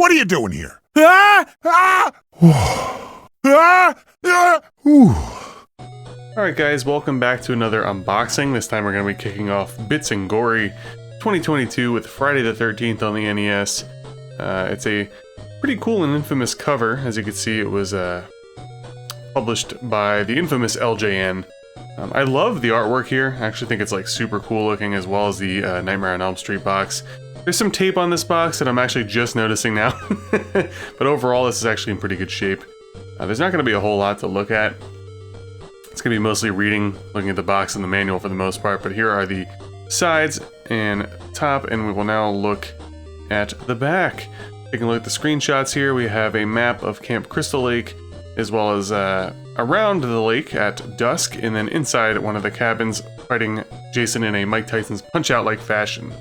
What are you doing here? Alright guys, welcome back to another unboxing. This time we're going to be kicking off Bits and Gory 2022 with Friday the 13th on the NES. It's a pretty cool and infamous cover. As you can see, it was published by the infamous LJN. I love the artwork here. I actually think it's like super cool looking, as well as the Nightmare on Elm Street box. There's some tape on this box that I'm actually just noticing now, but overall this is actually in pretty good shape. There's not going to be a whole lot to look at. It's going to be mostly reading, looking at the box and the manual for the most part, but here are the sides and top, and we will now look at the back. Taking a look at the screenshots here, we have a map of Camp Crystal Lake, as well as around the lake at dusk, and then inside one of the cabins fighting Jason in a Mike Tyson's Punch-Out-like fashion.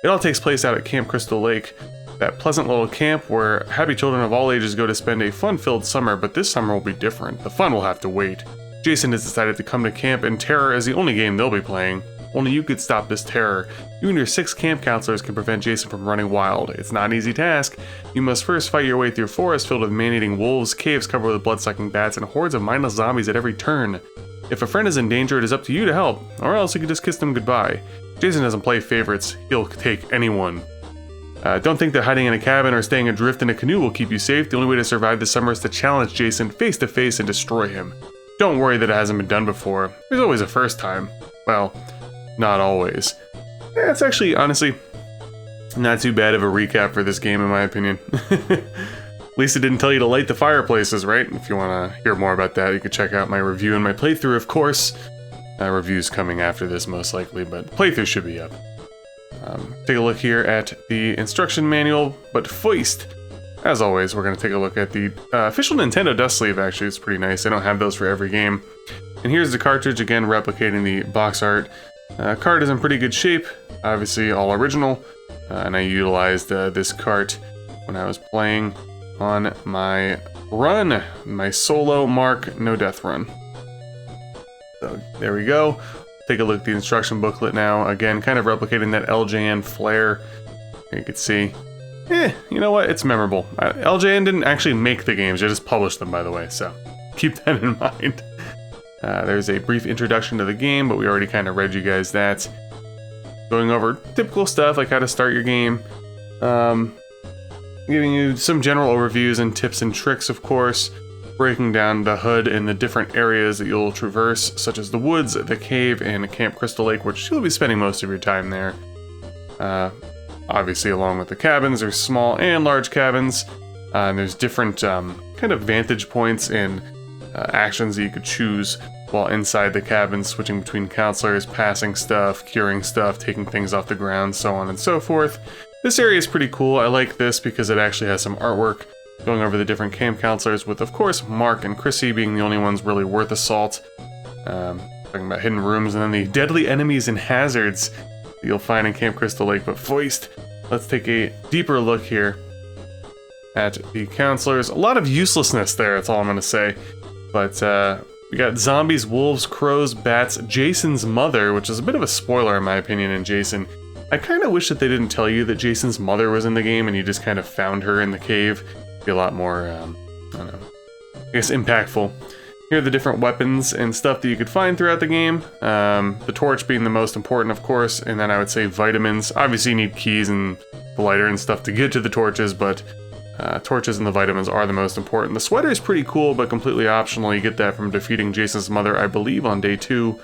It all takes place out at Camp Crystal Lake, that pleasant little camp where happy children of all ages go to spend a fun-filled summer, but this summer will be different. The fun will have to wait. Jason has decided to come to camp, and terror is the only game they'll be playing. Only you could stop this terror. You and your 6 camp counselors can prevent Jason from running wild. It's not an easy task. You must first fight your way through a forest filled with man-eating wolves, caves covered with blood-sucking bats, and hordes of mindless zombies at every turn. If a friend is in danger, it is up to you to help, or else you can just kiss them goodbye. Jason doesn't play favorites. He'll take anyone. Don't think that hiding in a cabin or staying adrift in a canoe will keep you safe. The only way to survive this summer is to challenge Jason face to face and destroy him. Don't worry that it hasn't been done before. There's always a first time. Well, not always. Yeah, it's actually, honestly, not too bad of a recap for this game in my opinion. At least it didn't tell you to light the fireplaces, right? If you want to hear more about that, you can check out my review and my playthrough, of course. Review's coming after this most likely, but playthrough should be up. Take a look here at the instruction manual, but first, as always, we're going to take a look at the official Nintendo dust sleeve. Actually, it's pretty nice. They don't have those for every game. And here's the cartridge, again replicating the box art. Cart is in pretty good shape, obviously all original, and I utilized this cart when I was playing on my run, my solo Mark No Death run. So there we go. Take a look at the instruction booklet now. Again, kind of replicating that LJN flair. You can see, you know what? It's memorable. LJN didn't actually make the games, they just published them, by the way, so keep that in mind. There's a brief introduction to the game, but we already kind of read you guys that. Going over typical stuff like how to start your game. Giving you some general overviews and tips and tricks, of course. Breaking down the HUD and the different areas that you'll traverse, such as the woods, the cave, and Camp Crystal Lake, which you'll be spending most of your time there. Obviously, along with the cabins, there's small and large cabins. And there's different kind of vantage points and actions that you could choose while inside the cabin, switching between counselors, passing stuff, curing stuff, taking things off the ground, so on and so forth. This area is pretty cool. I like this because it actually has some artwork going over the different camp counselors, with, of course, Mark and Chrissy being the only ones really worth a salt. Talking about hidden rooms, and then the deadly enemies and hazards that you'll find in Camp Crystal Lake. But first, let's take a deeper look here at the counselors. A lot of uselessness there, that's all I'm going to say. But we got zombies, wolves, crows, bats, Jason's mother, which is a bit of a spoiler in my opinion in Jason. I kind of wish that they didn't tell you that Jason's mother was in the game and you just kind of found her in the cave. Be a lot more, I don't know, I guess impactful. Here are the different weapons and stuff that you could find throughout the game. The torch being the most important, of course, and then I would say vitamins. Obviously you need keys and the lighter and stuff to get to the torches, but torches and the vitamins are the most important. The sweater is pretty cool, but completely optional. You get that from defeating Jason's mother, I believe, on day 2.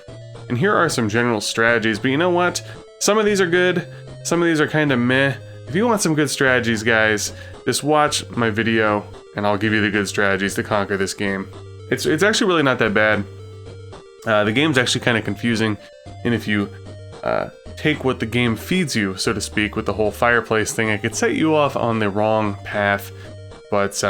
And here are some general strategies, but you know what? Some of these are good, some of these are kind of meh. If you want some good strategies, guys, just watch my video, and I'll give you the good strategies to conquer this game. It's actually really not that bad. The game's actually kind of confusing, and if you take what the game feeds you, so to speak, with the whole fireplace thing, it could set you off on the wrong path. But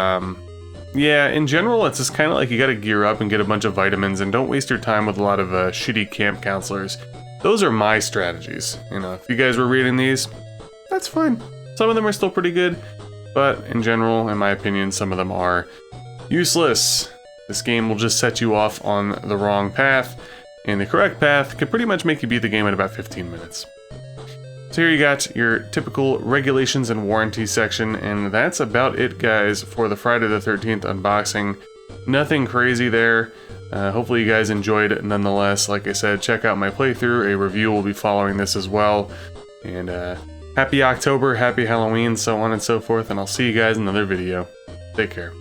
yeah, in general, it's just kind of like you gotta gear up and get a bunch of vitamins, and don't waste your time with a lot of shitty camp counselors. Those are my strategies. You know, if you guys were reading these, that's fine. Some of them are still pretty good, but in general, in my opinion, some of them are useless. This game will just set you off on the wrong path, and the correct path can pretty much make you beat the game in about 15 minutes. So here you got your typical regulations and warranty section, and that's about it, guys, for the Friday the 13th unboxing. Nothing crazy there. Hopefully you guys enjoyed it nonetheless. Like I said, check out my playthrough. A review will be following this as well. And happy October, happy Halloween, so on and so forth, and I'll see you guys in another video. Take care.